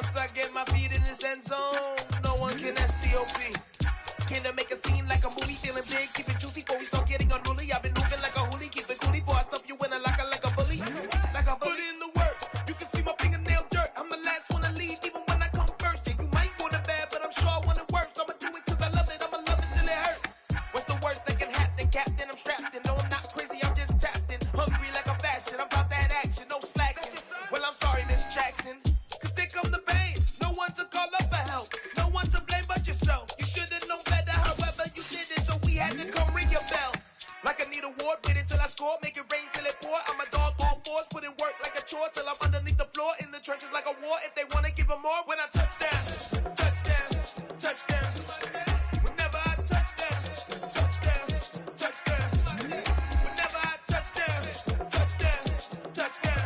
once I get my feet in this end zone, no one can STOP. Came to make a scene like a movie, feeling big, keep it juicy before we start getting unruly. I've been moving like a hoolie, keep it coolie before I stuff you in a locker like a bully. Like a bully in the work, you can see my fingernail dirt. I'm the last one to leave, even when I come first. Yeah, you might want it bad, but I'm sure I want it worse. I'ma do it cause I love it, I'ma love it till it hurts. What's the worst that can happen, Captain? I'm strapped in, no I'm not crazy, I'm just tapped in. Hungry like a bastard, I'm about that action, no slacking. Well, I'm sorry, Miss Jackson, cause here come the pain. No one to call up for help, no one to blame but yourself. You should've known better, however you did it, so we had to come ring your bell. Like I need a ward, wait until I score, make it rain till it pour. I'm a dog on fours, put in work like a chore till I'm underneath the floor, in the trenches like a war. If they wanna give them more, when I touch down, touchdown, touchdown. Whenever I touch down, touchdown, touchdown. Whenever I touchdown, touchdown, touchdown.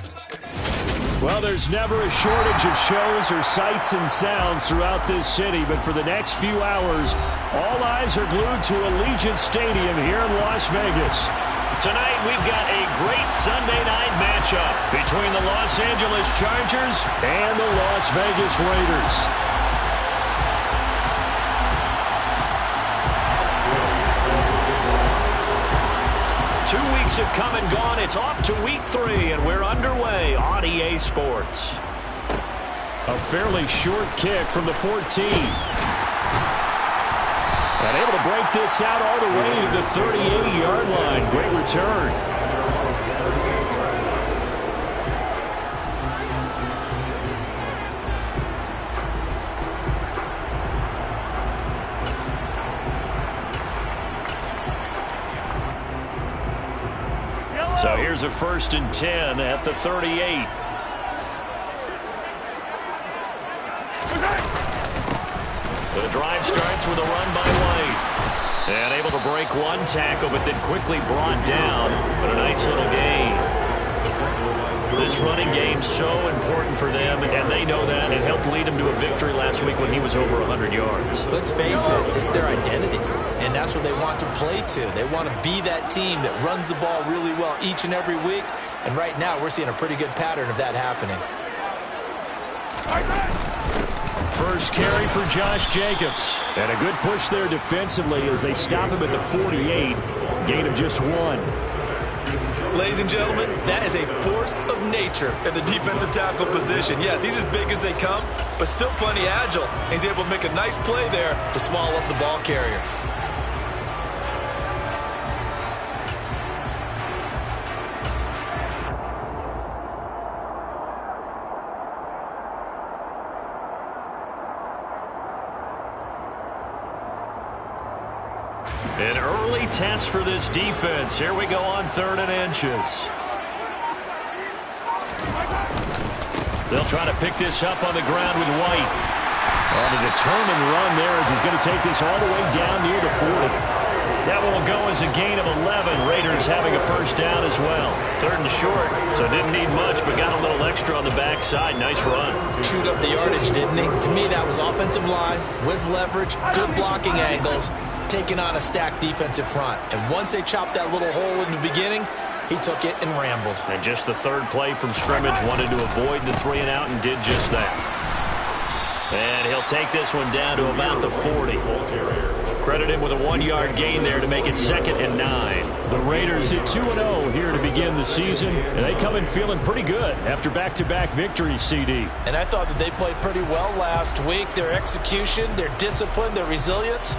Well, there's never a shortage of shows or sights and sounds throughout this city, but for the next few hours, all eyes are glued to Allegiant Stadium here in Las Vegas. Tonight, we've got a great Sunday night matchup between the Los Angeles Chargers and the Las Vegas Raiders. Two weeks have come and gone. It's off to week 3, and we're underway on EA Sports. A fairly short kick from the 14. And able to break this out all the way to the 38-yard line. Great return. So here's a 1st and 10 at the 38. The drive starts with a run by White. And able to break one tackle, but then quickly brought down. But a nice little gain. This running game so important for them, and they know that. It helped lead them to a victory last week when he was over 100 yards. Let's face it, it's their identity, and that's what they want to play to. They want to be that team that runs the ball really well each and every week, and right now we're seeing a pretty good pattern of that happening. First carry for Josh Jacobs. And a good push there defensively as they stop him at the 48. Gain of just 1. Ladies and gentlemen, that is a force of nature at the defensive tackle position. Yes, he's as big as they come, but still plenty agile. He's able to make a nice play there to small up the ball carrier. An early test for this defense. Here we go on 3rd and inches. They'll try to pick this up on the ground with White. On a determined run there as he's going to take this all the way down near the 40. That will go as a gain of 11. Raiders having a 1st down as well. 3rd and short, so didn't need much, but got a little extra on the backside. Nice run. Chewed up the yardage, didn't he? To me, that was offensive line with leverage, good blocking angles, taking on a stacked defensive front. And once they chopped that little hole in the beginning, he took it and rambled. And just the 3rd play from scrimmage, wanted to avoid the 3 and out and did just that. And he'll take this one down to about the 40. Credit him with a 1-yard gain there to make it 2nd and 9. The Raiders at 2-0 here to begin the season, and they come in feeling pretty good after back-to-back victories, CD. And I thought that they played pretty well last week. Their execution, their discipline, their resilience,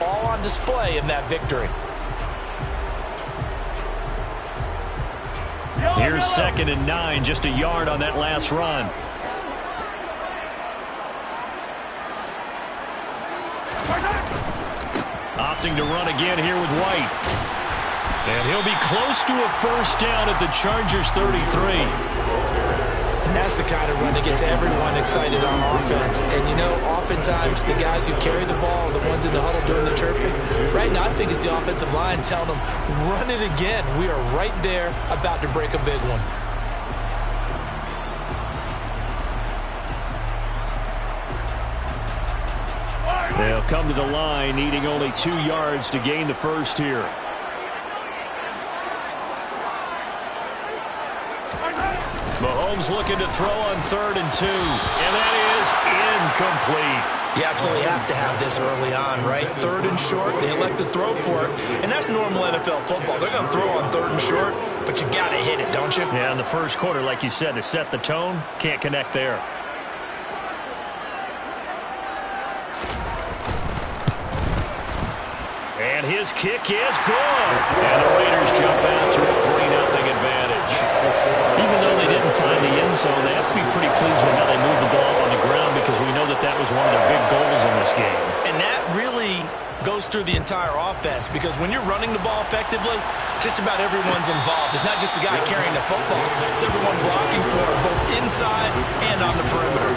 all on display in that victory. Here's 2nd and 9, just a yard on that last run. Opting to run again here with White. And he'll be close to a 1st down at the Chargers 33. And that's the kind of run that gets everyone excited on offense. And, you know, oftentimes the guys who carry the ball are the ones in the huddle doing the chirping. Right now, I think it's the offensive line telling them, run it again. We are right there about to break a big one. They'll come to the line, needing only 2 yards to gain the 1st here. Mahomes looking to throw on 3rd and 2. And that is complete. You absolutely have to have this early on, right? 3rd and short, they elect to throw for it, and that's normal NFL football. They're going to throw on 3rd and short, but you've got to hit it, don't you? Yeah, in the first quarter, like you said, to set the tone, can't connect there. And his kick is good. And the Raiders jump out to a 3-0 advantage. Even though they didn't find the end zone, they have to be pretty pleased with how they moved the ball on the ground because we know that that was one of their big goals in this game. And that really goes through the entire offense because when you're running the ball effectively, just about everyone's involved. It's not just the guy carrying the football. It's everyone blocking for it, both inside and on the perimeter.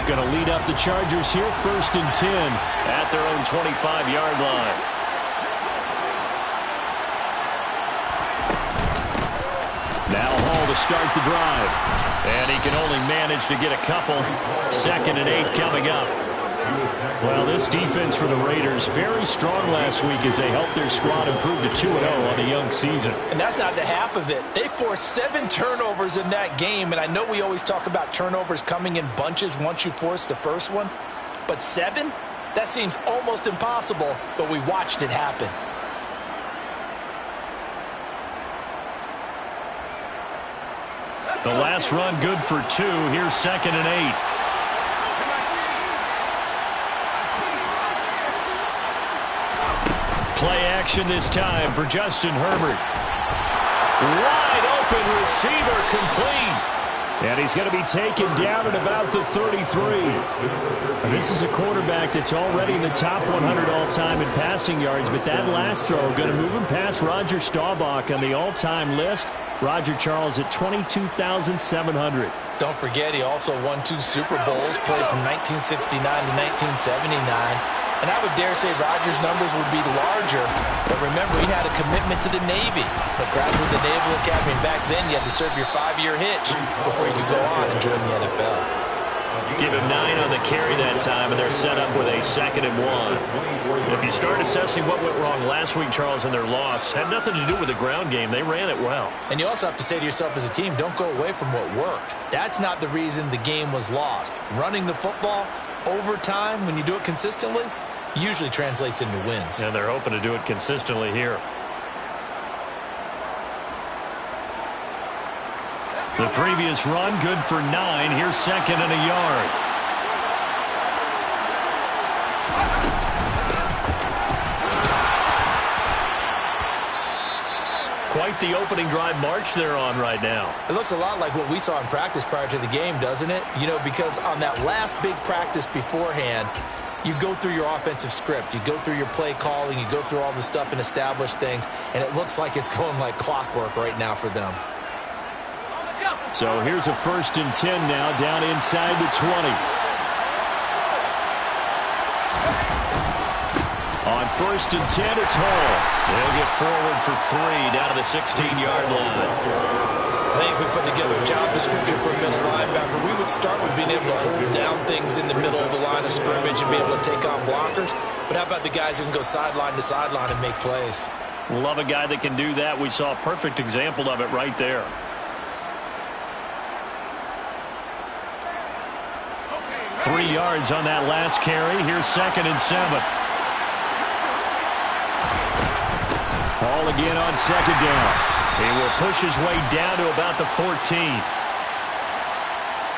Going to lead up the Chargers here, 1st and 10 at their own 25-yard line. Now Hall to start the drive. And he can only manage to get a couple. 2nd and 8 coming up. Well, this defense for the Raiders, very strong last week as they helped their squad improve to 2-0 on the young season. And that's not the half of it. They forced 7 turnovers in that game, and I know we always talk about turnovers coming in bunches once you force the first one, but 7? That seems almost impossible, but we watched it happen. The last run good for 2. Here's 2nd and 8. Play action this time for Justin Herbert. Wide open receiver complete. And he's going to be taken down at about the 33. And this is a quarterback that's already in the top 100 all-time in passing yards, but that last throw going to move him past Roger Staubach on the all-time list. Roger Charles at 22,700. Don't forget, he also won 2 Super Bowls, played from 1969 to 1979. And I would dare say Rodgers' numbers would be larger. But remember, he had a commitment to the Navy. But graduate the Naval Academy. Back then, you had to serve your 5-year hitch before you could go on and join the NFL. Give him 9 on the carry that time, and they're set up with a 2nd and 1. If you start assessing what went wrong last week, Charles, in their loss, had nothing to do with the ground game. They ran it well. And you also have to say to yourself as a team, don't go away from what worked. That's not the reason the game was lost. Running the football over time, when you do it consistently, usually translates into wins. And they're hoping to do it consistently here. The previous run, good for 9. Here's 2nd and a yard. Quite the opening drive march they're on right now. It looks a lot like what we saw in practice prior to the game, doesn't it? You know, because on that last big practice beforehand, you go through your offensive script. You go through your play calling. You go through all the stuff and establish things. And it looks like it's going like clockwork right now for them. So here's a 1st and 10 now, down inside the 20. On 1st and 10, it's Hall. They'll get forward for 3 down to the 16-yard line. I think if we put together a job description for a middle linebacker, we would start with being able to hold down things in the middle of the line of scrimmage and be able to take on blockers. But how about the guys who can go sideline to sideline and make plays? Love a guy that can do that. We saw a perfect example of it right there. Three yards on that last carry. Here's 2nd and 7. Hall again on 2nd down. He will push his way down to about the 14.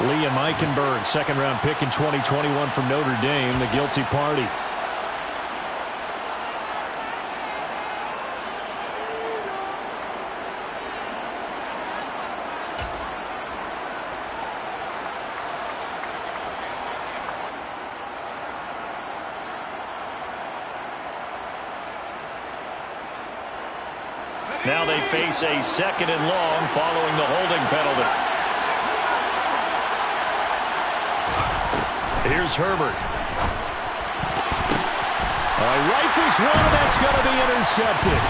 Liam Eichenberg, 2nd-round pick in 2021 from Notre Dame, the guilty party. Now they face a 2nd and long following the holding penalty. Here's Herbert. Rifles one, and that's going to be intercepted.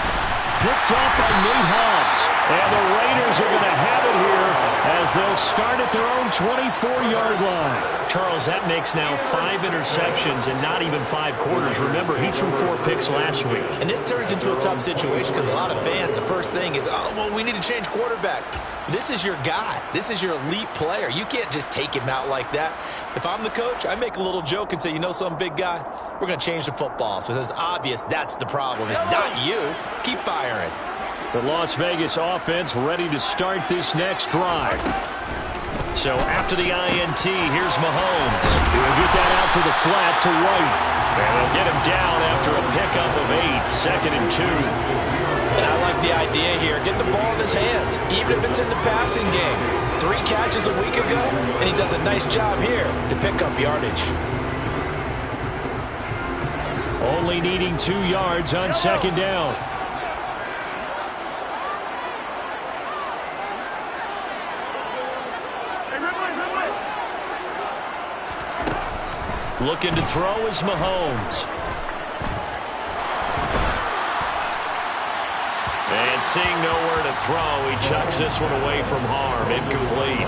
Picked off by Nate Hobbs. And the Raiders are going to have it here as they'll start at their own 24-yard line. Charles, that makes now 5 interceptions and not even 5 quarters. Remember, he threw 4 picks last week. And this turns into a tough situation because a lot of fans, the first thing is, oh, well, we need to change quarterbacks. This is your guy. This is your elite player. You can't just take him out like that. If I'm the coach, I make a little joke and say, you know some big guy, we're going to change the football. So it's obvious that's the problem. It's not you. Keep firing. The Las Vegas offense ready to start this next drive. So after the INT, here's Mahomes. He'll get that out to the flat to White. And they'll get him down after a pickup of 8, 2nd and 2. And I like the idea here. Get the ball in his hands, even if it's in the passing game. 3 catches a week ago, and he does a nice job here to pick up yardage. Only needing 2 yards on 2nd down. Looking to throw is Mahomes. And seeing nowhere to throw, he chucks this one away from harm. Incomplete.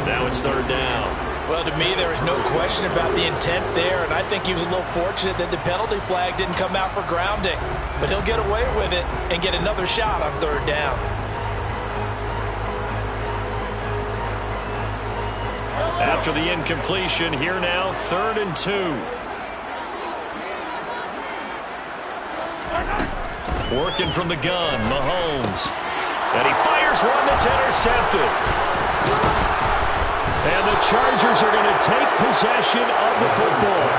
Now it's 3rd down. Well, to me, there is no question about the intent there, and I think he was a little fortunate that the penalty flag didn't come out for grounding. But he'll get away with it and get another shot on 3rd down. After the incompletion, here now, 3rd and 2. Working from the gun, Mahomes. And he fires one that's intercepted. And the Chargers are going to take possession of the football.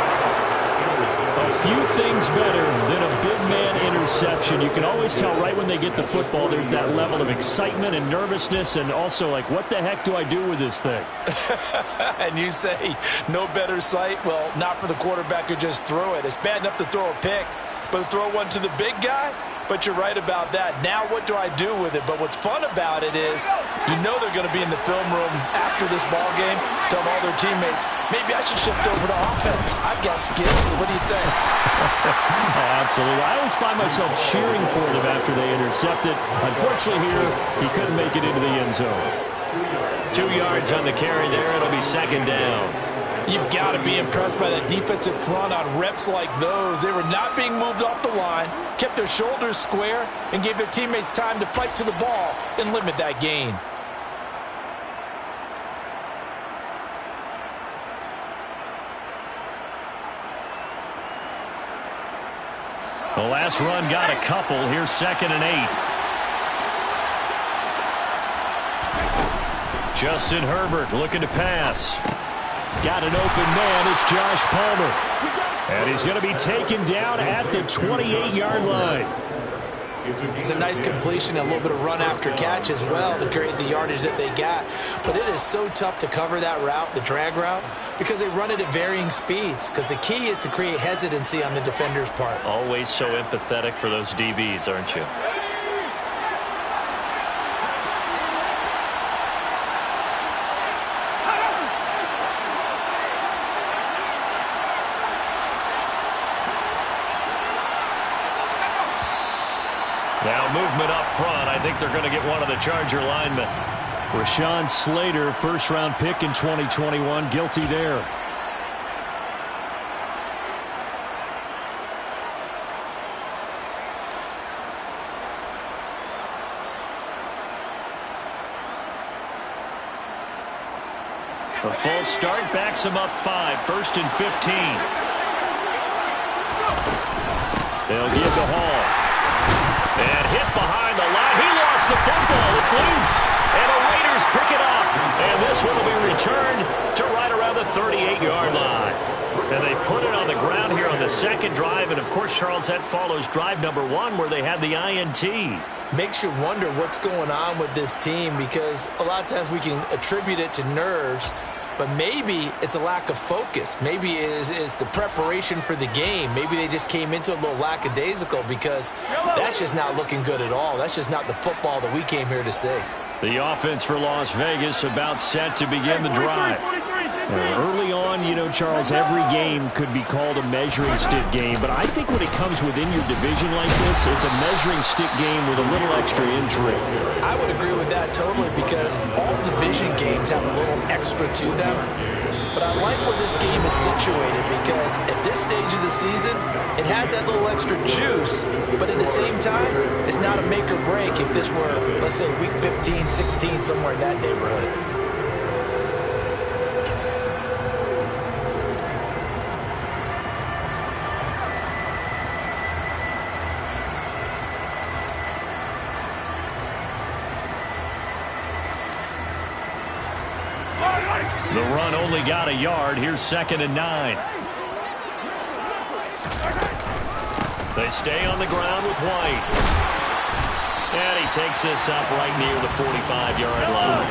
A few things better than a big man interception. You can always tell right when they get the football, there's that level of excitement and nervousness, and also like, what the heck do I do with this thing? And you say, no better sight? Well, not for the quarterback who just threw it. It's bad enough to throw a pick, but to throw one to the big guy? But you're right about that. Now what do I do with it? But what's fun about it is you know they're going to be in the film room after this ball game, tell all their teammates, maybe I should shift over to offense. I've got skills. What do you think? Absolutely. I always find myself cheering for them after they intercept it. Unfortunately here, he couldn't make it into the end zone. 2 yards on the carry there. It'll be 2nd down. You've got to be impressed by the defensive front on reps like those. They were not being moved off the line, kept their shoulders square, and gave their teammates time to fight to the ball and limit that gain. The last run got a couple. Here's 2nd and 8. Justin Herbert looking to pass. Got an open man. It's Josh Palmer. And he's going to be taken down at the 28-yard line. It's a nice completion, a little bit of run after catch as well to create the yardage that they got. But it is so tough to cover that route, the drag route, because they run it at varying speeds. Because the key is to create hesitancy on the defender's part. Always so empathetic for those DBs, aren't you? Now movement up front. I think they're going to get one of the Charger linemen. Rashawn Slater, first-round pick in 2021, guilty there. A full start backs him up 5, 1st and 15. They'll give to Hall. And hit behind the line. He lost the football. It's loose. And the Raiders pick it up. And this one will be returned to right around the 38-yard line. And they put it on the ground here on the 2nd drive. And, of course, Charles, that follows drive number 1 where they had the INT. Makes you wonder what's going on with this team because a lot of times we can attribute it to nerves. But maybe it's a lack of focus. Maybe it is the preparation for the game. Maybe they just came into a little lackadaisical because that's just not looking good at all. That's just not the football that we came here to see. The offense for Las Vegas about set to begin the drive. Early on, you know, Charles, every game could be called a measuring stick game, but I think when it comes within your division like this, it's a measuring stick game with a little extra intrigue. I would agree with that totally, because all division games have a little extra to them. But I like where this game is situated, because at this stage of the season, it has that little extra juice, but at the same time, it's not a make or break if this were, let's say, week 15, 16, somewhere in that neighborhood. The run only got a yard. Here's 2nd and 9. They stay on the ground with White. And he takes this up right near the 45-yard line.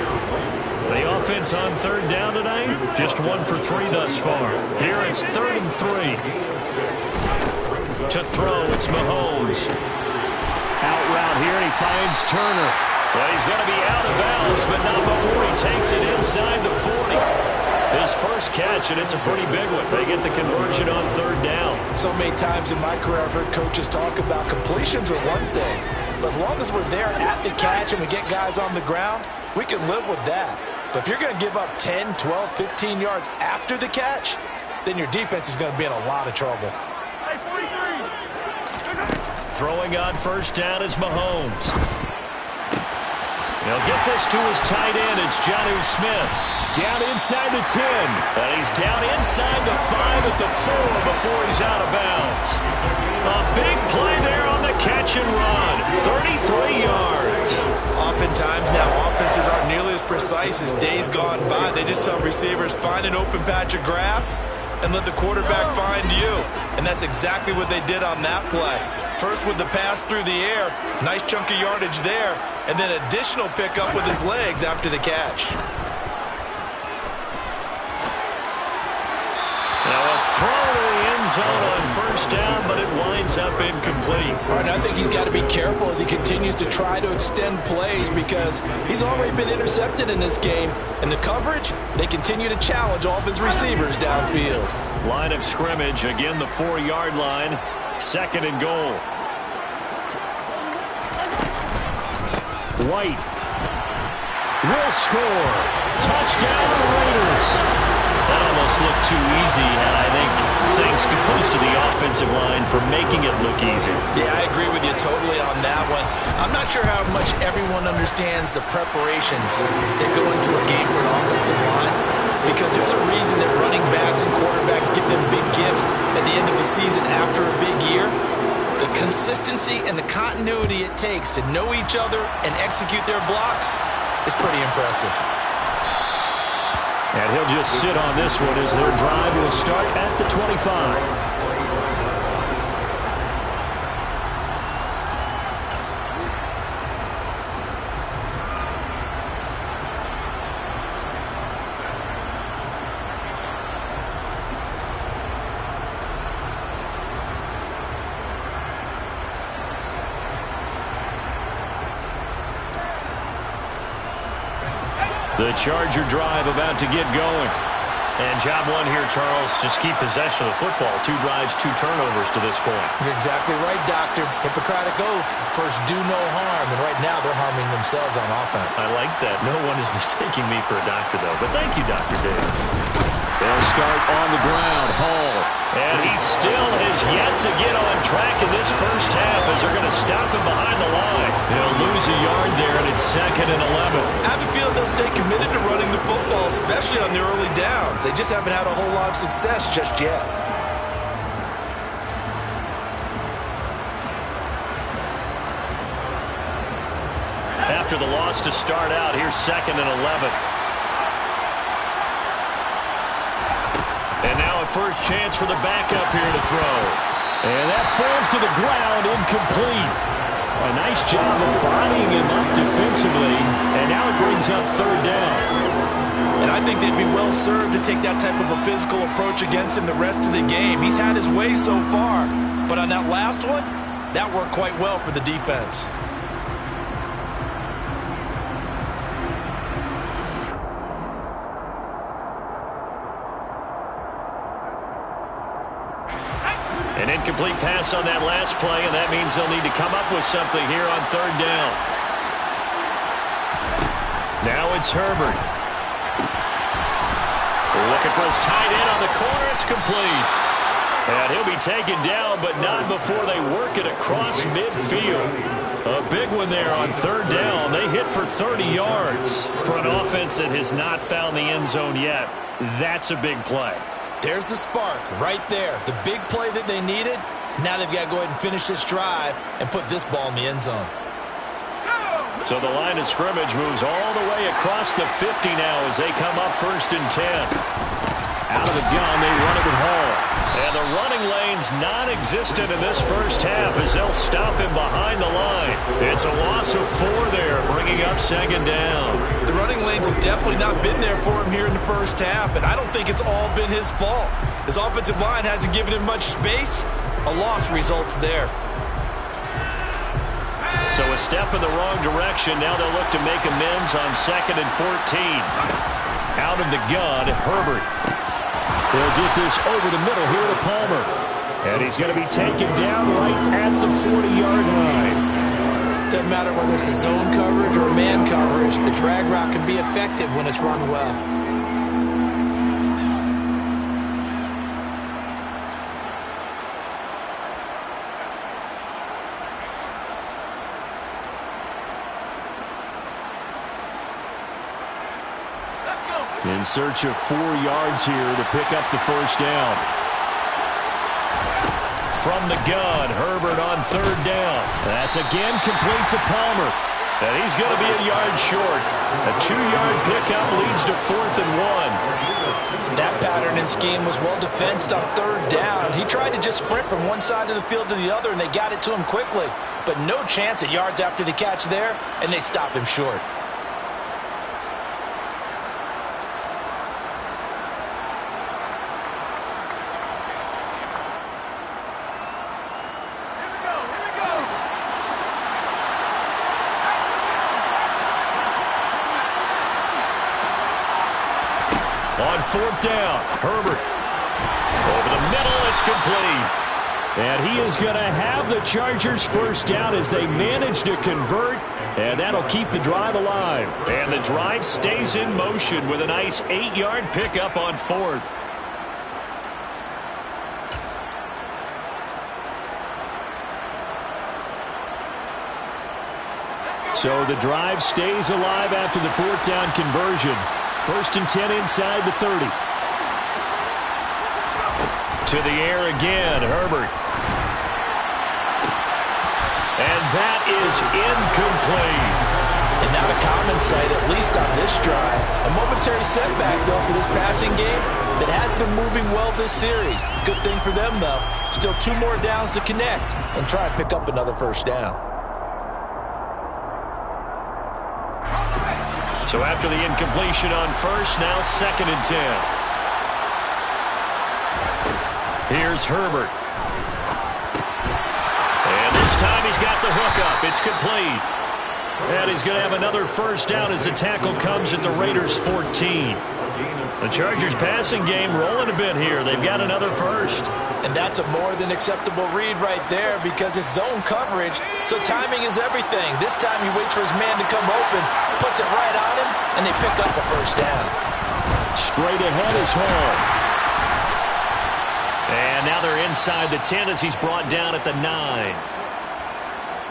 The offense on 3rd down tonight, just 1 for 3 thus far. Here it's 3rd and 3. To throw, it's Mahomes. Out route here, and he finds Turner. Well, he's going to be out of bounds, but not before he takes it inside the 40. His first catch, and it's a pretty big one. They get the conversion on 3rd down. So many times in my career, I've heard coaches talk about completions are one thing, but as long as we're there at the catch and we get guys on the ground, we can live with that. But if you're going to give up 10, 12, 15 yards after the catch, then your defense is going to be in a lot of trouble. Throwing on 1st down is Mahomes. He'll get this to his tight end. It's Jonnu Smith. Down inside the 10. And he's down inside the 5 at the 4 before he's out of bounds. A big play there on the catch and run. 33 yards. Oftentimes now, offenses aren't nearly as precise as days gone by. They just tell receivers, find an open patch of grass and let the quarterback find you. And that's exactly what they did on that play. First with the pass through the air, nice chunk of yardage there, and then additional pickup with his legs after the catch. Now a throw to the end zone on 1st down, but it winds up incomplete. All right, I think he's got to be careful as he continues to try to extend plays, because he's already been intercepted in this game. And the coverage, they continue to challenge all of his receivers downfield. Line of scrimmage, again the 4-yard line, 2nd and goal. White will score. Touchdown, Raiders. That almost looked too easy, and I think thanks goes to the offensive line for making it look easy. Yeah, I agree with you totally on that one. I'm not sure how much everyone understands the preparations that go into a game for an offensive line, because there's a reason that running backs and quarterbacks get them big gifts at the end of the season after a big year. The consistency and the continuity it takes to know each other and execute their blocks is pretty impressive. And he'll just sit on this one as their drive will start at the 25. The Charger drive about to get going. And job one here, Charles, just keep possession of the football. 2 drives, 2 turnovers to this point. You're exactly right, Doctor. Hippocratic oath, first do no harm. And right now they're harming themselves on offense. I like that. No one is mistaking me for a doctor, though. But thank you, Dr. Davis. They'll start on the ground. Hall. And he still has yet to get on track in this first half as they're going to stop him behind the line. They'll lose a yard there, and it's 2nd and 11. I have a feeling they'll stay committed to running the football, especially on the early downs. They just haven't had a whole lot of success just yet. After the loss to start out, here's 2nd and 11. And now a first chance for the backup here to throw. And that falls to the ground, incomplete. A nice job of bodying him up defensively, and now it brings up 3rd down. And I think they'd be well served to take that type of a physical approach against him the rest of the game. He's had his way so far, but on that last one, that worked quite well for the defense. incomplete pass on that last play, and that means they'll need to come up with something here on third down. Now it's Herbert. Looking for his tight end on the corner. It's complete. And he'll be taken down, but not before they work it across midfield. A big one there on third down. They hit for 30 yards. For an offense that has not found the end zone yet, that's a big play. There's the spark right there. The big play that they needed. Now they've got to go ahead and finish this drive and put this ball in the end zone. So the line of scrimmage moves all the way across the 50 now as they come up 1st and 10. Out of the gun, they run it with Hall. And the running lane's non-existent in this first half as they'll stop him behind the line. It's a loss of 4 there, bringing up 2nd down. The running lanes have definitely not been there for him here in the first half, and I don't think it's all been his fault. His offensive line hasn't given him much space. A loss results there. So a step in the wrong direction. Now they'll look to make amends on 2nd and 14. Out of the gun, Herbert. They'll get this over the middle here to Palmer. And he's going to be taken down right at the 40-yard line. Doesn't matter whether it's a zone coverage or man coverage, the drag route can be effective when it's run well. In search of 4 yards here to pick up the first down. From the gun, Herbert on 3rd down. That's again complete to Palmer. And he's going to be a yard short. A 2-yard pickup leads to 4th and 1. That pattern and scheme was well defensed on 3rd down. He tried to just sprint from one side of the field to the other, and they got it to him quickly. But no chance at yards after the catch there, and they stopped him short. On 4th down, Herbert. Over the middle, it's complete. And he is going to have the Chargers first down as they manage to convert. And that'll keep the drive alive. And the drive stays in motion with a nice 8-yard pickup on 4th. So the drive stays alive after the 4th down conversion. 1st and 10 inside the 30. To the air again, Herbert. And that is incomplete. And not a common sight, at least on this drive. A momentary setback, though, for this passing game that has been moving well this series. Good thing for them, though. Still 2 more downs to connect and try and pick up another first down. So after the incompletion on 1st, now 2nd and 10. Here's Herbert. And this time he's got the hookup. It's complete. And he's going to have another first down as the tackle comes at the Raiders' 14. The Chargers passing game rolling a bit here. They've got another first. And that's a more than acceptable read right there because it's zone coverage, so timing is everything. This time he waits for his man to come open, puts it right on him, and they pick up a first down. Straight ahead is Hall. And now they're inside the 10 as he's brought down at the 9.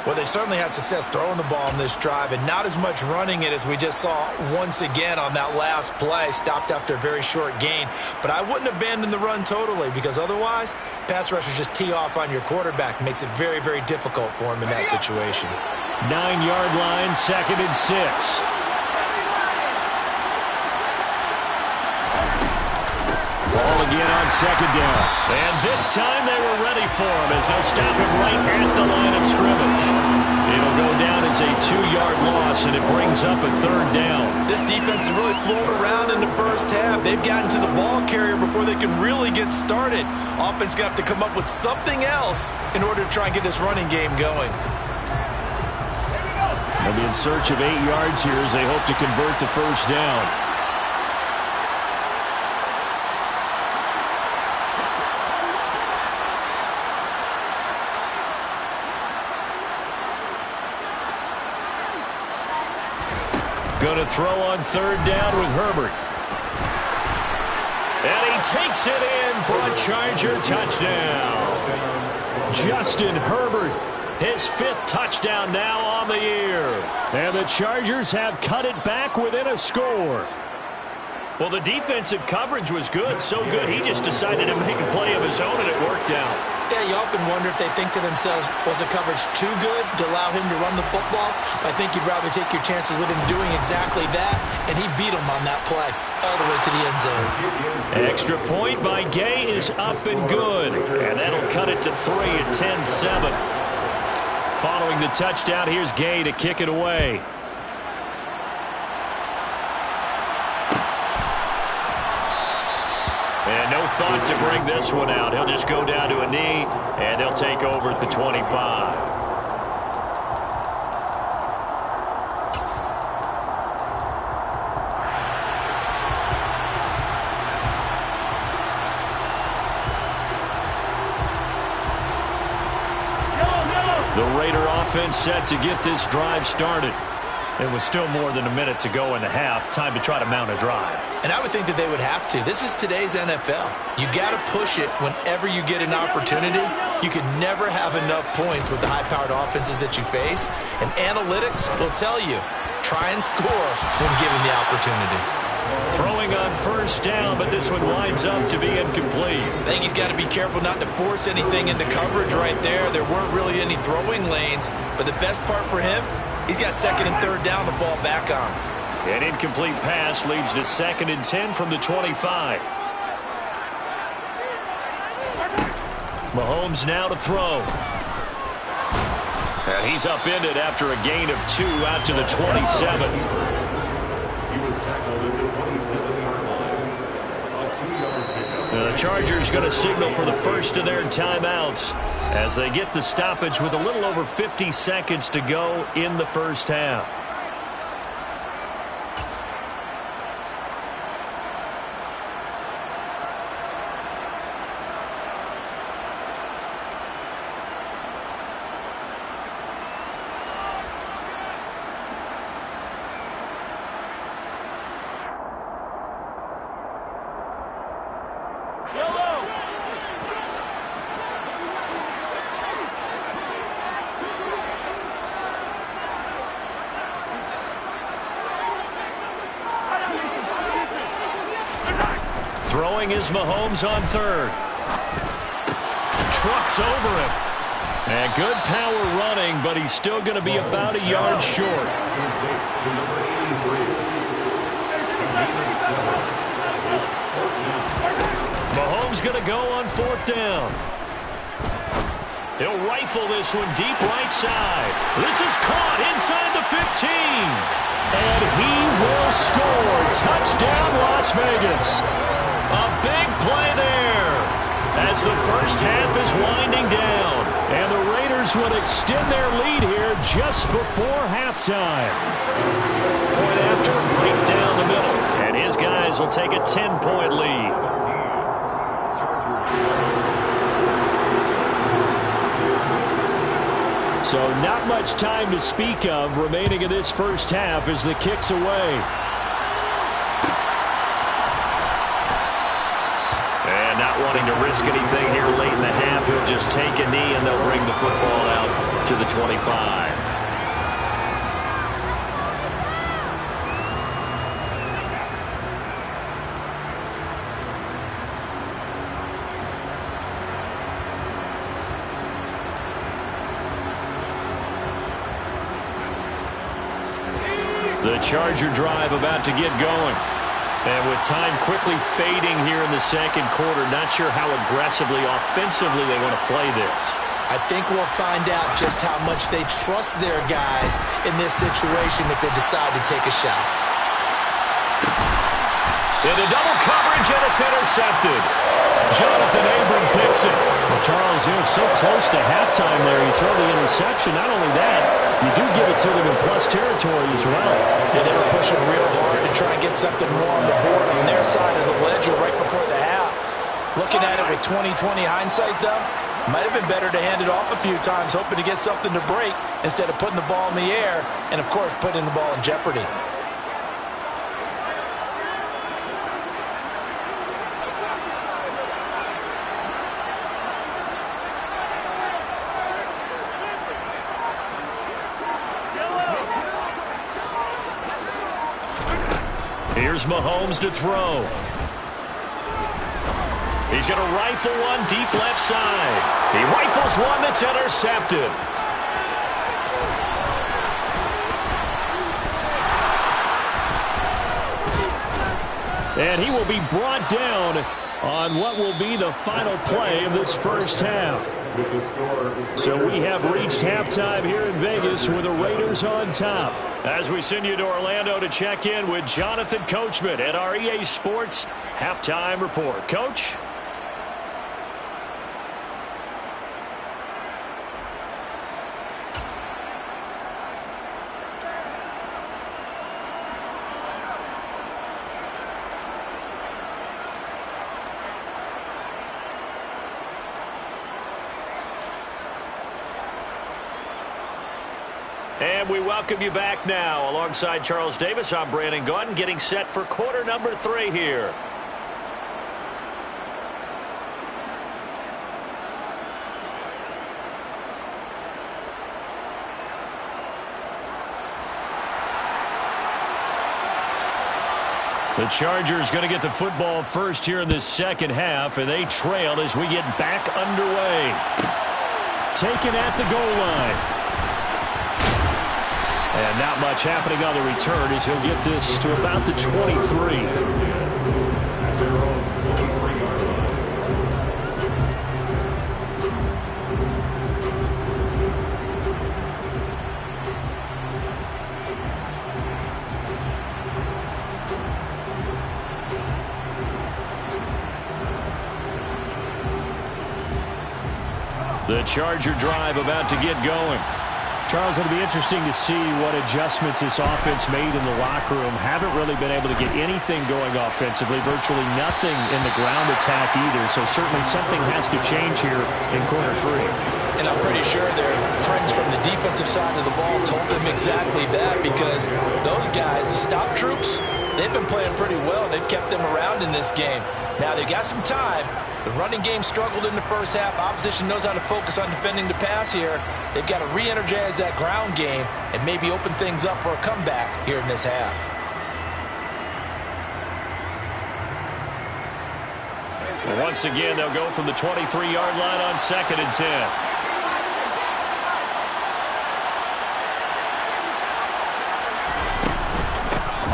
Well, they certainly had success throwing the ball in this drive and not as much running it as we just saw once again on that last play. Stopped after a very short gain. But I wouldn't abandon the run totally because otherwise, pass rushers just tee off on your quarterback. Makes it very, very difficult for him in that situation. 9-yard line, 2nd and 6. Ball again on 2nd down. And this time they were ready for him as they'll stop him right at the line of scrimmage. It'll go down as a 2-yard loss, and it brings up a 3rd down. This defense has really flown around in the first half. They've gotten to the ball carrier before they can really get started. Offense going to have to come up with something else in order to try and get this running game going. They'll be in search of 8 yards here as they hope to convert the first down. Going to throw on third down with Herbert. And he takes it in for a Charger touchdown. Justin Herbert, his 5th touchdown now on the year. And the Chargers have cut it back within a score. Well, the defensive coverage was good, so good he just decided to make a play of his own, and it worked out. Yeah, you often wonder if they think to themselves, was the coverage too good to allow him to run the football? I think you'd rather take your chances with him doing exactly that, and he beat him on that play all the way to the end zone. Extra point by Gay is up and good, and that'll cut it to 3 at 10-7. Following the touchdown, here's Gay to kick it away. And no thought to bring this one out. He'll just go down to a knee, and they'll take over at the 25. The Raider offense set to get this drive started. It was still more than a minute to go in the half. Time to try to mount a drive. And I would think that they would have to. This is today's NFL. You got to push it whenever you get an opportunity. You can never have enough points with the high-powered offenses that you face. And analytics will tell you, try and score when given the opportunity. Throwing on first down, but this one winds up to be incomplete. I think he's got to be careful not to force anything into coverage right there. There weren't really any throwing lanes. But the best part for him, he's got 2nd and 3rd down to fall back on. An incomplete pass leads to 2nd and 10 from the 25. Mahomes now to throw. And he's upended after a gain of 2 out to the 27. He was tackled at the 27-yard line. A 2-yard pickup. The Chargers going to signal for the first of their timeouts as they get the stoppage with a little over 50 seconds to go in the first half. Throwing is Mahomes on third. Trucks over him. And good power running, but he's still going to be about a yard short. Mahomes going to go on 4th down. He'll rifle this one deep right side. This is caught inside the 15. And he will score. Touchdown, Las Vegas. A big play there as the first half is winding down. And the Raiders would extend their lead here just before halftime. Point after, right down the middle. And his guys will take a 10-point lead. So not much time to speak of remaining in this first half as the kick's away. And not wanting to risk anything here late in the half, he'll just take a knee and they'll bring the football out to the 25. The Charger drive about to get going. And with time quickly fading here in the second quarter, not sure how aggressively, offensively they want to play this. I think we'll find out just how much they trust their guys in this situation if they decide to take a shot. Into double coverage, and it's intercepted. Jonathan Abram picks it. Well, Charles, you know, so close to halftime there. You throw the interception. Not only that, you do give it to them in plus territory as well. Yeah, they were pushing real hard to try and get something more on the board on their side of the ledger right before the half. Looking at it with 20/20 hindsight, though, might have been better to hand it off a few times, hoping to get something to break instead of putting the ball in the air and, of course, putting the ball in jeopardy. Here's Mahomes to throw. He's going to rifle one deep left side. He rifles one that's intercepted. And he will be brought down on what will be the final play of this first half. So we have reached halftime here in Vegas with the Raiders on top. As we send you to Orlando to check in with Jonathan Coachman at our EA Sports Halftime Report. Coach? And we welcome you back now. Alongside Charles Davis, I'm Brandon Gaudin, getting set for quarter number 3 here. The Chargers going to get the football first here in this second half, and they trail as we get back underway. Taken at the goal line. And not much happening on the return as he'll get this to about the 23. The Charger drive about to get going. Charles, it'll be interesting to see what adjustments this offense made in the locker room. Haven't really been able to get anything going offensively, virtually nothing in the ground attack either. So certainly something has to change here in quarter 3. And I'm pretty sure their friends from the defensive side of the ball told them exactly that, because those guys, the stop troops, they've been playing pretty well. They've kept them around in this game. Now they got some time. The running game struggled in the first half. Opposition knows how to focus on defending the pass here. They've got to re-energize that ground game and maybe open things up for a comeback here in this half. Well, once again, they'll go from the 23-yard line on 2nd and 10.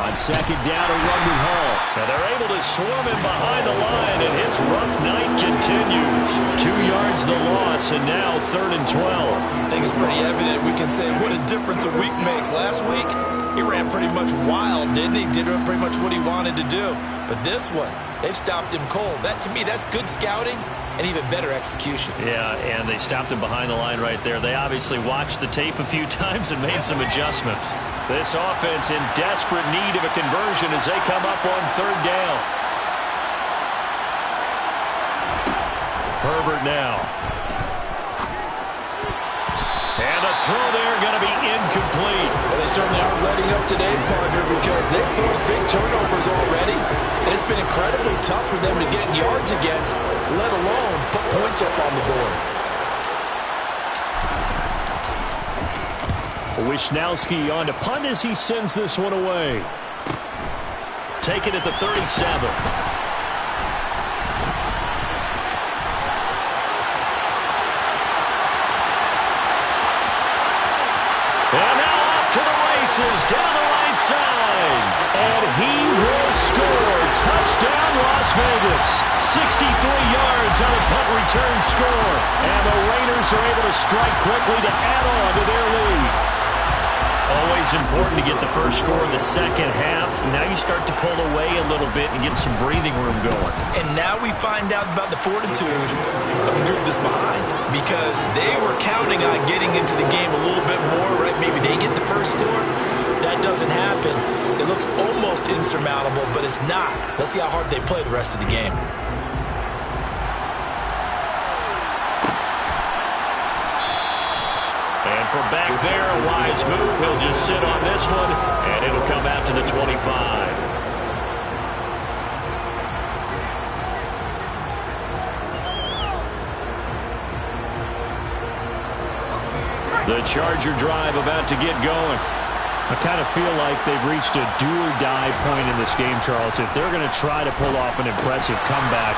On 2nd down, a run with Hall. Now they're able to swarm him behind the line, and his rough night continues. 2 yards the loss, and now 3rd and 12. I think it's pretty evident. We can say what a difference a week makes. Last week, he ran pretty much wild, didn't he? Did pretty much what he wanted to do. But this one, they've stopped him cold. That, to me, that's good scouting and even better execution. Yeah, and they stopped him behind the line right there. They obviously watched the tape a few times and made some adjustments. This offense in desperate need of a conversion as they come up on 3rd down. Herbert now. And the throw there going to be incomplete. Well, they certainly aren't letting up today, partner, because they've forced big turnovers already. And it's been incredibly tough for them to get yards against, let alone put points up on the board. Wisnowski on to punt as he sends this one away. Taken at the 37. And now off to the races, down the right side. And he will score. Touchdown, Las Vegas. 63 yards on a punt return score. And the Raiders are able to strike quickly to add on to their lead. Always important to get the first score in the second half. Now you start to pull away a little bit and get some breathing room going. And now we find out about the fortitude of the group that's behind, because they were counting on getting into the game a little bit more, right? Maybe they get the first score. That doesn't happen. It looks almost insurmountable, but it's not. Let's see how hard they play the rest of the game. From back there, a wise move. He'll just sit on this one, and it'll come out to the 25. The Charger drive about to get going. I kind of feel like they've reached a do-or-die point in this game, Charles. If they're going to try to pull off an impressive comeback,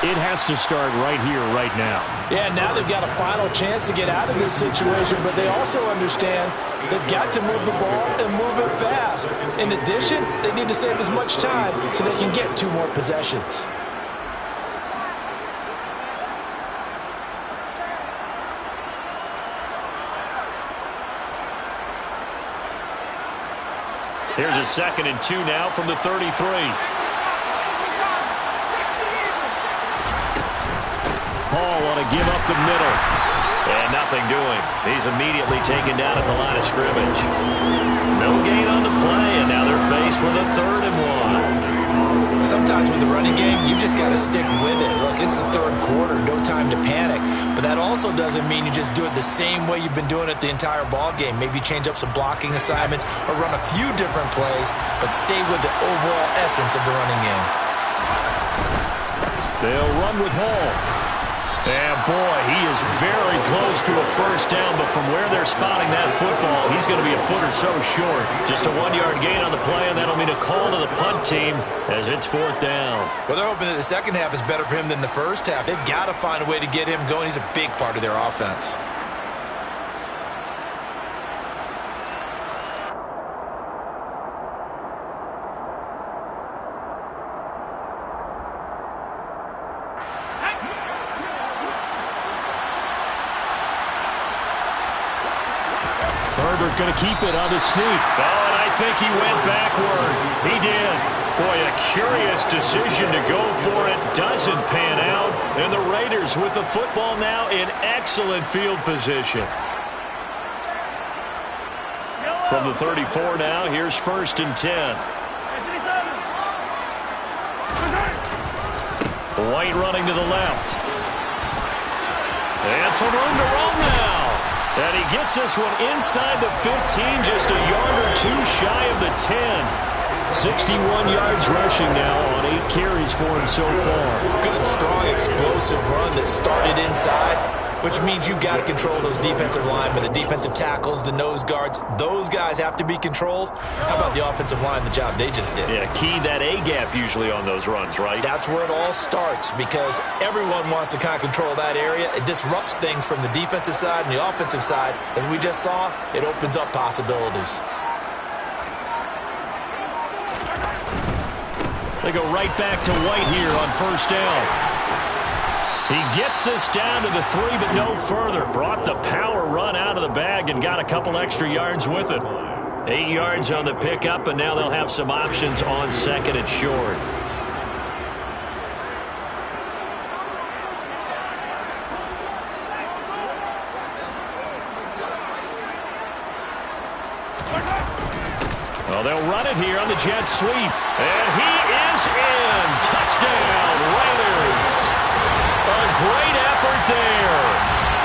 it has to start right here, right now. Yeah, now they've got a final chance to get out of this situation, but they also understand they've got to move the ball and move it fast. In addition, they need to save as much time so they can get 2 more possessions. Here's a 2nd and 2 now from the 33. Hall want to give up the middle. And nothing doing. He's immediately taken down at the line of scrimmage. No gain on the play, and now they're faced with a 3rd and 1. Sometimes with the running game, you just got to stick with it. Look, it's the 3rd quarter, no time to panic. But that also doesn't mean you just do it the same way you've been doing it the entire ball game. Maybe change up some blocking assignments or run a few different plays, but stay with the overall essence of the running game. They'll run with Hall. And boy, he is very close to a 1st down, but from where they're spotting that football, he's going to be a foot or so short. Just a 1-yard gain on the play, and that'll mean a call to the punt team as it's 4th down. Well, they're hoping that the second half is better for him than the first half. They've got to find a way to get him going. He's a big part of their offense. Herbert going to keep it on the sneak. Oh, and I think he went backward. He did. Boy, a curious decision to go for it. Doesn't pan out. And the Raiders with the football now in excellent field position. From the 34 now, here's 1st and 10. White running to the left. And some room to roam now. And he gets this one inside the 15, just a yard or 2 shy of the 10. 61 yards rushing now on 8 carries for him so far. Good, strong, explosive run that started inside, which means you've got to control those defensive linemen, the defensive tackles, the nose guards. Those guys have to be controlled. How about the offensive line, the job they just did? Yeah, key that A-gap usually on those runs, right? That's where it all starts because everyone wants to kind of control that area. It disrupts things from the defensive side and the offensive side. As we just saw, it opens up possibilities. They go right back to White here on 1st down. He gets this down to the 3, but no further. Brought the power run out of the bag and got a couple extra yards with it. 8 yards on the pickup, and now they'll have some options on 2nd and short. Well, they'll run it here on the jet sweep. And he is in. Touchdown, Raiders. A great effort there.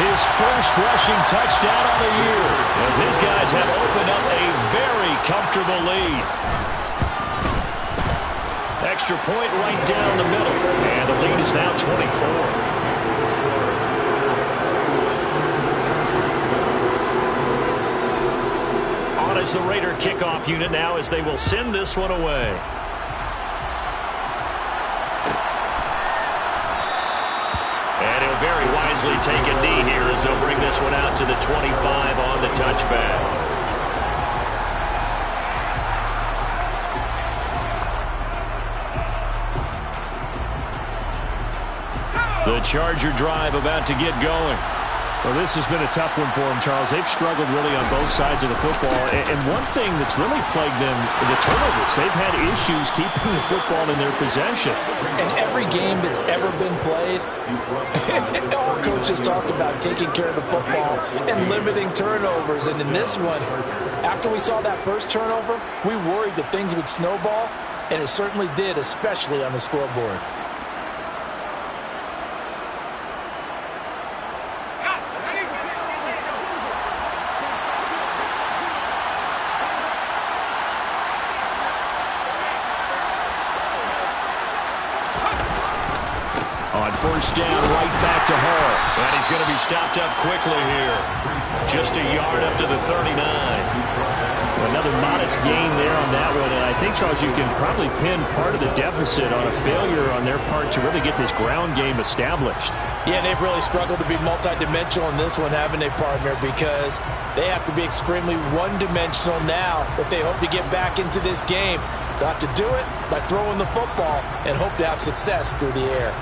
His first rushing touchdown on the year. As his guys have opened up a very comfortable lead. Extra point right down the middle. And the lead is now 24. As the Raider kickoff unit now as they will send this one away. And he'll very wisely take a knee here as they'll bring this one out to the 25 on the touchback. The Charger drive about to get going. Well, this has been a tough one for them, Charles. They've struggled really on both sides of the football. And one thing that's really plagued them, the turnovers. They've had issues keeping the football in their possession. And every game that's ever been played, all coaches talk about taking care of the football and limiting turnovers. And in this one, after we saw that first turnover, we worried that things would snowball, and it certainly did, especially on the scoreboard. On 1st down, right back to Hall. And he's going to be stopped up quickly here. Just a yard up to the 39. Another modest gain there on that one, and I think, Charles, you can probably pin part of the deficit on a failure on their part to really get this ground game established. Yeah, they've really struggled to be multidimensional in this one, haven't they, partner? Because they have to be extremely one-dimensional now if they hope to get back into this game. They'll have to do it by throwing the football and hope to have success through the air.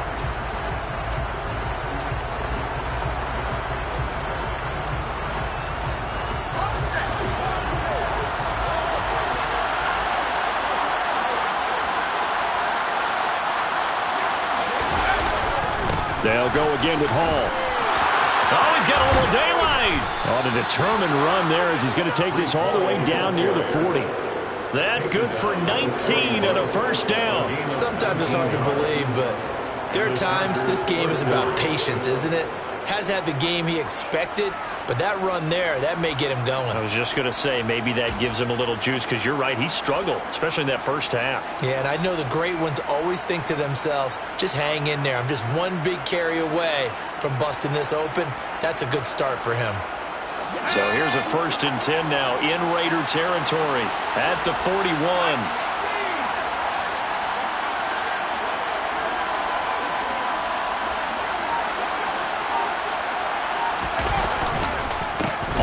They'll go again with Hall. Oh, he's got a little daylight. On a determined run there as he's going to take this all the way down near the 40. That good for 19 and a first down. Sometimes it's hard to believe, but there are times this game is about patience, isn't it? Has had the game he expected, but that run there, that may get him going. I was just going to say, maybe that gives him a little juice, because you're right, he struggled, especially in that first half. Yeah, and I know the great ones always think to themselves, just hang in there. I'm just one big carry away from busting this open. That's a good start for him. So here's a 1st and 10 now in Raider territory at the 41.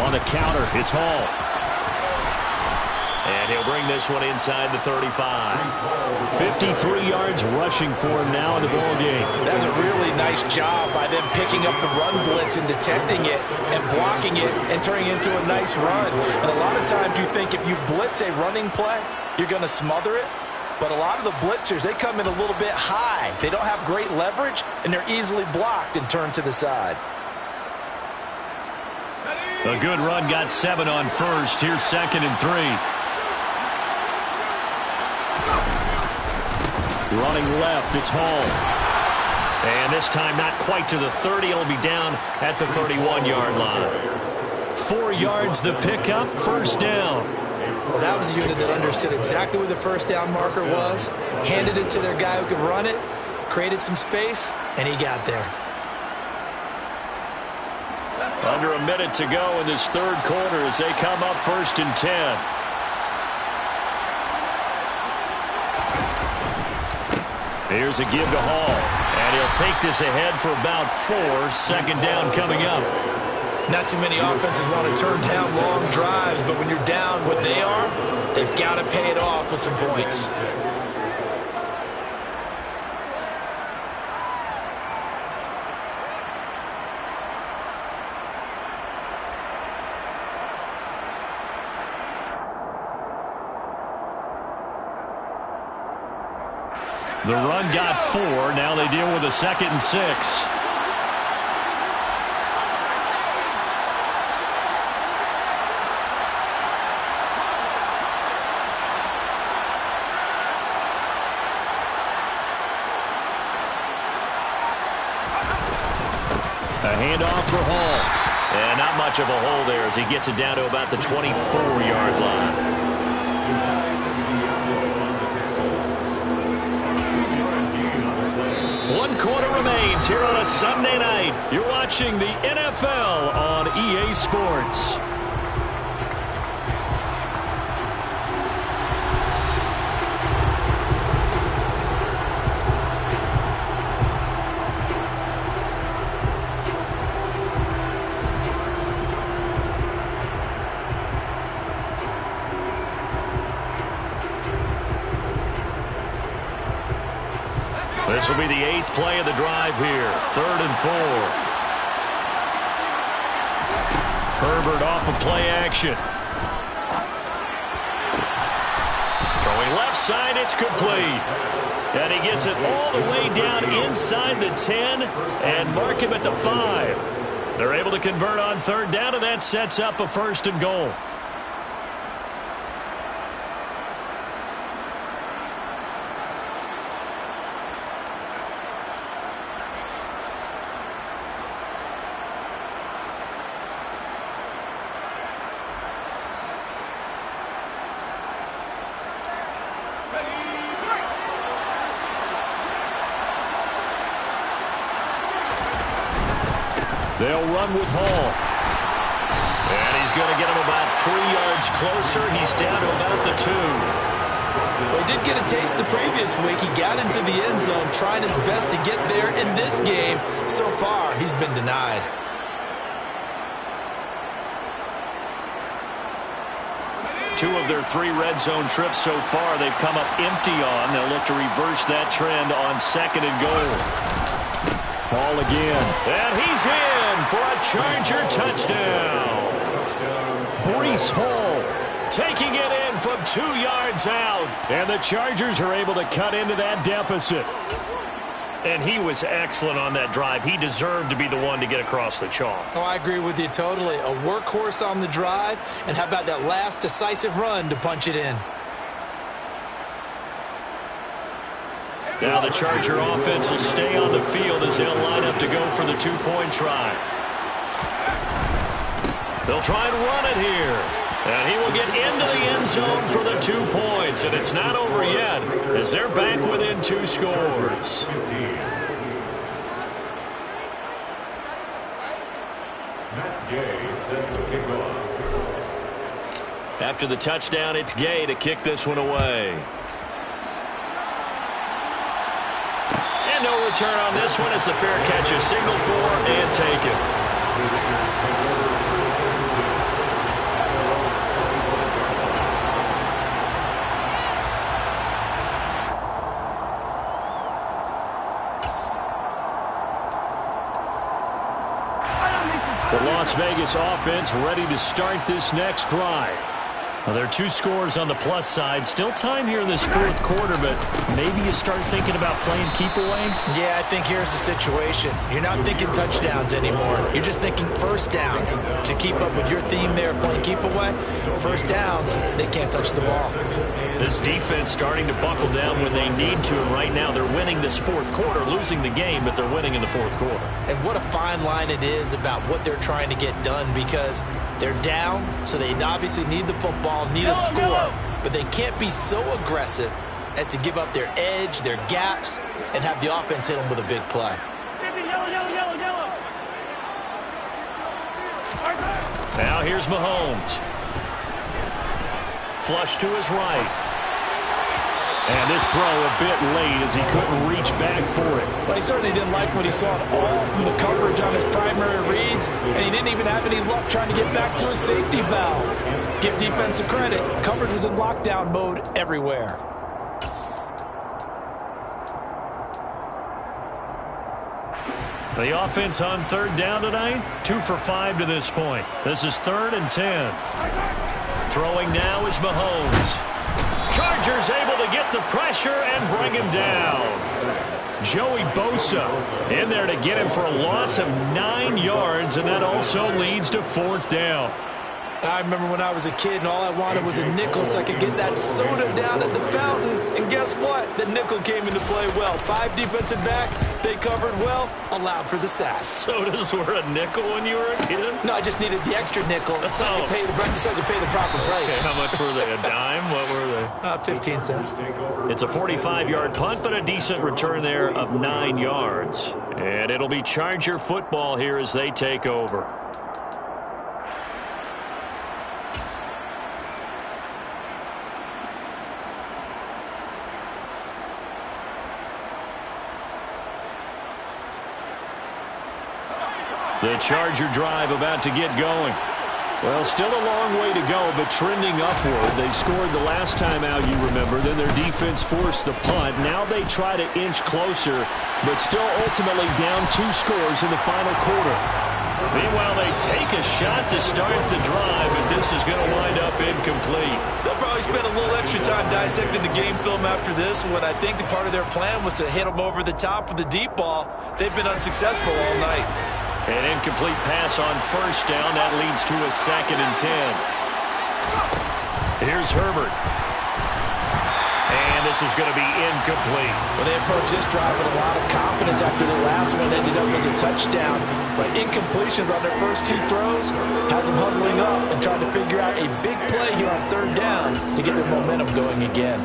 On the counter, it's Hall. And he'll bring this one inside the 35. 53 yards rushing for him now in the ball game. That's a really nice job by them picking up the run blitz and detecting it and blocking it and turning it into a nice run. And a lot of times you think if you blitz a running play, you're going to smother it. But a lot of the blitzers, they come in a little bit high. They don't have great leverage, and they're easily blocked and turned to the side. A good run got 7 on first. Here's 2nd and 3. Running left, it's Hall. And this time not quite to the 30. It'll be down at the 31-yard line. 4 yards the pickup, first down. Well, that was a unit that understood exactly where the first down marker was, handed it to their guy who could run it, created some space, and he got there. Under a minute to go in this third quarter as they come up 1st and 10. Here's a give to Hall. And he'll take this ahead for about 4. 2nd down coming up. Not too many offenses want to turn down long drives, but when you're down what they are, they've got to pay it off with some points. The run got 4. Now they deal with a 2nd and 6. A handoff for Hall. And not much of a hole there as he gets it down to about the 24-yard line. One quarter remains here on a Sunday night. You're watching the NFL on EA Sports. This will be the 8th play of the drive here. 3rd and 4. Herbert off of play action. Throwing left side, it's complete. And he gets it all the way down inside the 10 and mark him at the 5. They're able to convert on 3rd down, and that sets up a 1st and goal. They'll run with Hall. And he's going to get him about 3 yards closer. He's down to about the 2. Well, he did get a taste the previous week. He got into the end zone trying his best to get there in this game. So far, he's been denied. Two of their 3 red zone trips so far, they've come up empty on. They'll look to reverse that trend on 2nd and goal. Ball again. And he's in for a Charger touchdown. Breece Hall Taking it in from 2 yards out. And the Chargers are able to cut into that deficit. And he was excellent on that drive. He deserved to be the one to get across the chalk. Oh, I agree with you totally. A workhorse on the drive. And how about that last decisive run to punch it in? Now the Charger offense will stay on the field as they'll line up to go for the 2-point try. They'll try and run it here. And he will get into the end zone for the 2 points. And it's not over yet as they're back within 2 scores. Matt Gay set the kickoff. After the touchdown, it's Gay to kick this one away. And no return on this one as the fair catch is signaled for and taken. The Las Vegas offense ready to start this next drive. Well, there are 2 scores on the plus side. Still time here in this 4th quarter, but maybe you start thinking about playing keep away? Yeah, I think here's the situation. You're not thinking touchdowns anymore. You're just thinking first downs. To keep up with your theme there, playing keep away, first downs, they can't touch the ball. This defense starting to buckle down when they need to, and right now they're winning this 4th quarter, losing the game, but they're winning in the 4th quarter. And what a fine line it is about what they're trying to get done, because they're down, so they obviously need the football, need a score, but they can't be so aggressive as to give up their edge, their gaps, and have the offense hit them with a big play. Now here's Mahomes. Flush to his right. And this throw a bit late as he couldn't reach back for it. But he certainly didn't like what he saw at all from the coverage on his primary reads, and he didn't even have any luck trying to get back to his safety valve. Give defense a credit. Coverage was in lockdown mode everywhere. The offense on 3rd down tonight, 2 for 5 to this point. This is 3rd and 10. Throwing now is Mahomes. Chargers able to get the pressure and bring him down. Joey Bosa in there to get him for a loss of 9 yards, and that also leads to 4th down. I remember when I was a kid and all I wanted was a nickel so I could get that soda down at the fountain. And guess what? The nickel came into play well. 5 defensive backs, they covered well, allowed for the sack. Sodas were a nickel when you were a kid? No, I just needed the extra nickel so I could pay the proper price. Okay, how much were they? A dime? What were they? 15 cents. It's a 45-yard punt, but a decent return there of 9 yards. And it'll be Charger football here as they take over. The Charger drive about to get going. Well, still a long way to go, but trending upward. They scored the last time out, you remember. Then their defense forced the punt. Now they try to inch closer, but still ultimately down 2 scores in the final quarter. Meanwhile, they take a shot to start the drive, but this is going to wind up incomplete. They'll probably spend a little extra time dissecting the game film after this one. I think the part of their plan was to hit them over the top with the deep ball. They've been unsuccessful all night. An incomplete pass on 1st down. That leads to a 2nd and 10. Here's Herbert. And this is going to be incomplete. Well, they approached this drive with a lot of confidence after the last one ended up as a touchdown. But incompletions on their first 2 throws has them huddling up and trying to figure out a big play here on 3rd down to get their momentum going again.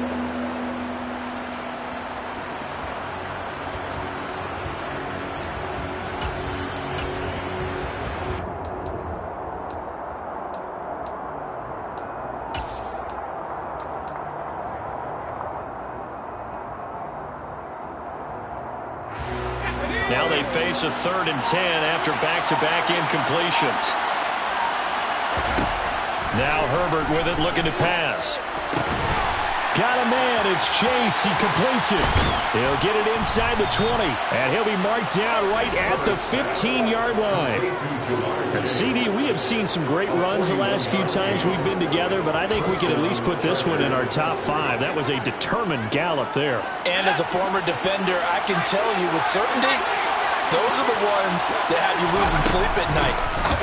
Well, they face a 3rd and 10 after back-to-back incompletions. Now Herbert with it, looking to pass. Got a man. It's Chase. He completes it. He'll get it inside the 20, and he'll be marked down right at the 15-yard line. And CD, we have seen some great runs the last few times we've been together, but I think we can at least put this one in our top 5. That was a determined gallop there. And as a former defender, I can tell you with certainty, those are the ones that have you losing sleep at night.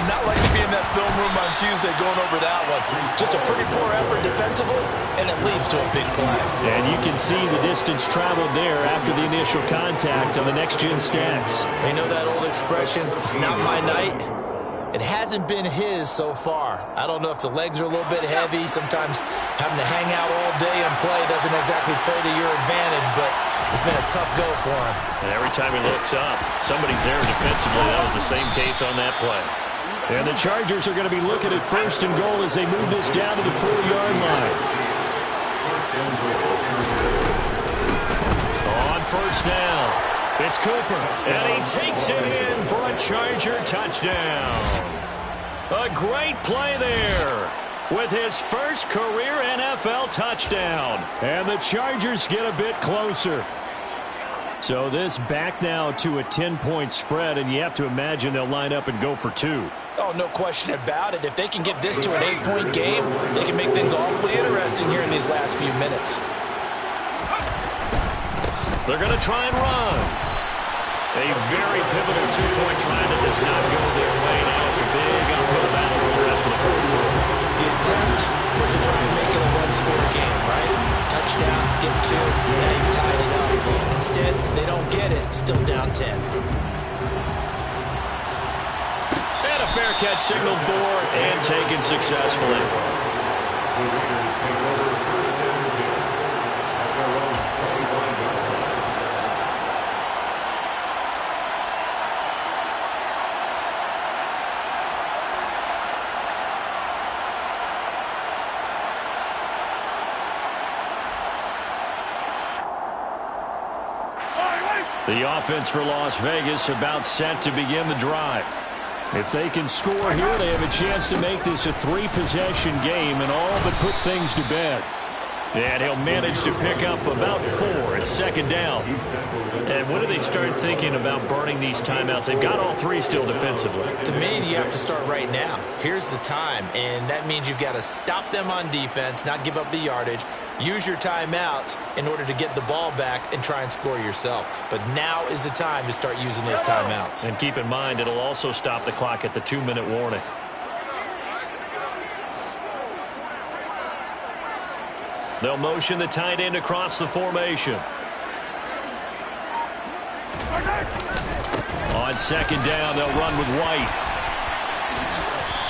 Not like to be in that film room on Tuesday going over that one. Just a pretty poor effort defensively, and it leads to a big play. And you can see the distance traveled there after the initial contact on the next-gen stats. You know that old expression, it's not my night? It hasn't been his so far. I don't know if the legs are a little bit heavy. Sometimes having to hang out all day and play doesn't exactly play to your advantage, but it's been a tough go for him. And every time he looks up, somebody's there defensively. That was the same case on that play. And the Chargers are going to be looking at 1st and goal as they move this down to the 4-yard line. On 1st down, it's Cooper, and he takes it in for a Charger touchdown. A great play there with his first career NFL touchdown. And the Chargers get a bit closer. So this back now to a 10-point spread, and you have to imagine they'll line up and go for 2. Oh, no question about it. If they can get this to an 8-point game, they can make things awfully interesting here in these last few minutes. They're going to try and run. A very pivotal 2-point try that does not go their way. Now it's a big uphill battle for the rest of the 4th quarter. The attempt was to try and make it a 1-score game, right? Touchdown, get 2, and they've tied it up. Instead, they don't get it, still down 10. And a fair catch signaled for and taken successfully. The Raiders take over 1st and 10 at their own 25-yard line. The offense for Las Vegas about set to begin the drive. If they can score here, they have a chance to make this a 3-possession game and all but put things to bed. And he'll manage to pick up about 4 at 2nd down. And when do they start thinking about burning these timeouts? They've got all 3 still defensively. To me, you have to start right now. Here's the time, and that means you've got to stop them on defense, not give up the yardage, use your timeouts in order to get the ball back and try and score yourself. But now is the time to start using those timeouts. And keep in mind, it'll also stop the clock at the 2-minute warning. They'll motion the tight end across the formation. On 2nd down, they'll run with White.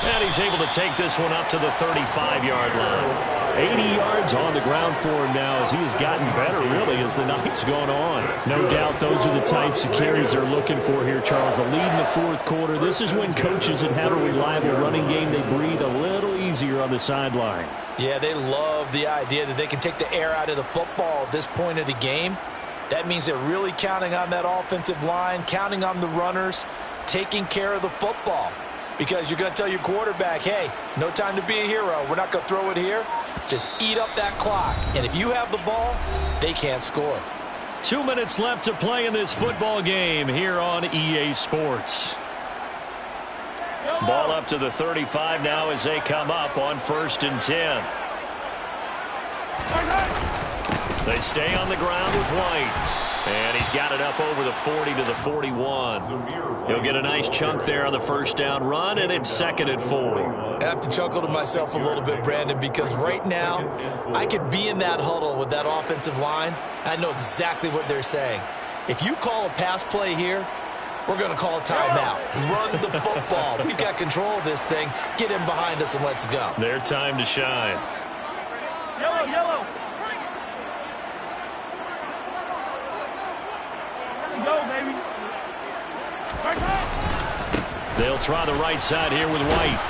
And he's able to take this one up to the 35-yard line. 80 yards on the ground for him now as he has gotten better, really, as the night's gone on. No doubt those are the types of carries they're looking for here, Charles. The lead in the 4th quarter. This is when coaches that have a reliable running game, they breathe a little easier on the sideline. Yeah, they love the idea that they can take the air out of the football at this point of the game. That means they're really counting on that offensive line, counting on the runners, taking care of the football. Because you're going to tell your quarterback, hey, no time to be a hero. We're not going to throw it here. Just eat up that clock. And if you have the ball, they can't score. 2 minutes left to play in this football game here on EA Sports. Ball up to the 35 now as they come up on 1st and 10. They stay on the ground with White. And he's got it up over the 40 to the 41. He'll get a nice chunk there on the 1st down run, and it's 2nd and 4. I have to chuckle to myself a little bit, Brandon, because right now I could be in that huddle with that offensive line. I know exactly what they're saying. If you call a pass play here, we're going to call a timeout. Run the football. We've got control of this thing. Get in behind us and let's go. Their time to shine. Yellow, yellow. Go, baby. They'll try the right side here with White.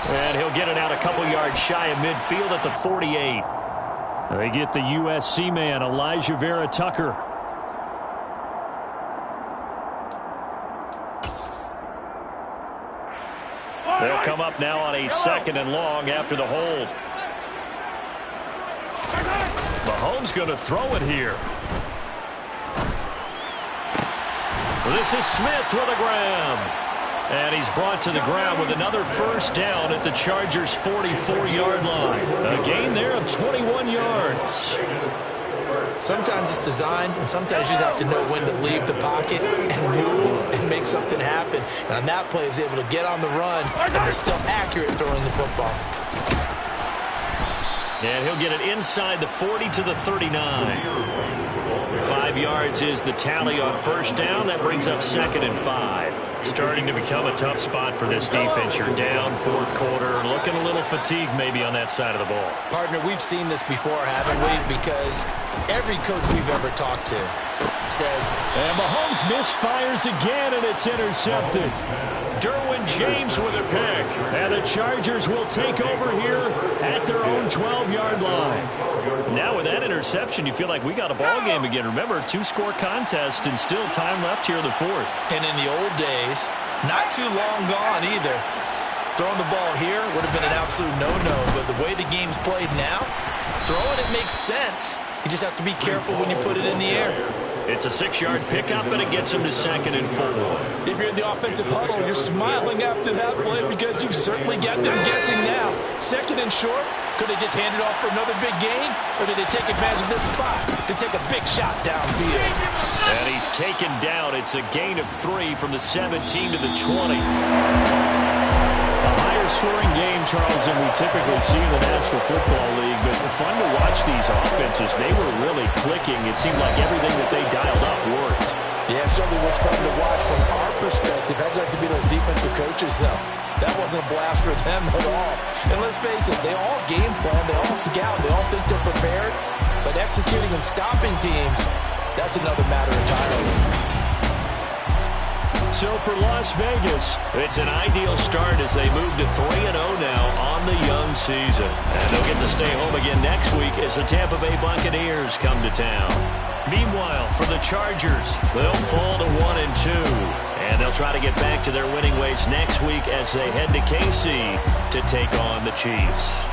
And he'll get it out a couple yards shy of midfield at the 48. They get the USC man, Elijah Vera Tucker. They'll come up now on a 2nd and long after the hold. Mahomes going to throw it here. This is Smith with a grab. And he's brought to the ground with another first down at the Chargers' 44-yard line. A gain there of 21 yards. Sometimes it's designed, and sometimes you just have to know when to leave the pocket and move and make something happen. And on that play, he was able to get on the run, and they're still accurate throwing the football. And he'll get it inside the 40 to the 39. 5 yards is the tally on first down. That brings up 2nd and 5. Starting to become a tough spot for this defense. You're down 4th quarter. Looking a little fatigued maybe on that side of the ball. Partner, we've seen this before, haven't we? Because every coach we've ever talked to says, and Mahomes misfires again, and it's intercepted. Derwin James with a pick. And the Chargers will take over here at their own 12-yard line. Now with that interception, you feel like we got a ball game again. Remember, 2-score contest and still time left here in the 4th. And in the old days, not too long gone either. Throwing the ball here would have been an absolute no-no, but the way the game's played now, throwing it makes sense. You just have to be careful when you put it in the air. It's a 6-yard pickup, and it gets him to 2nd and 4. If you're in the offensive huddle, you're smiling after that play because you've certainly got them guessing now. 2nd and short, could they just hand it off for another big gain, or did they take advantage of this spot to take a big shot downfield? And he's taken down. It's a gain of 3 from the 17 to the 20. A higher-scoring game, Charles, than we typically see in the National Football League, but fun to watch these offenses. They were really clicking. It seemed like everything that they dialed up worked. Yeah, it certainly was fun to watch from our perspective. How'd you like to be those defensive coaches, though? That wasn't a blast for them at all. And let's face it, they all game plan, they all scout, they all think they're prepared. But executing and stopping teams, that's another matter entirely. So for Las Vegas, it's an ideal start as they move to 3-0 now on the young season. And they'll get to stay home again next week as the Tampa Bay Buccaneers come to town. Meanwhile, for the Chargers, they'll fall to 1-2. And they'll try to get back to their winning ways next week as they head to KC to take on the Chiefs.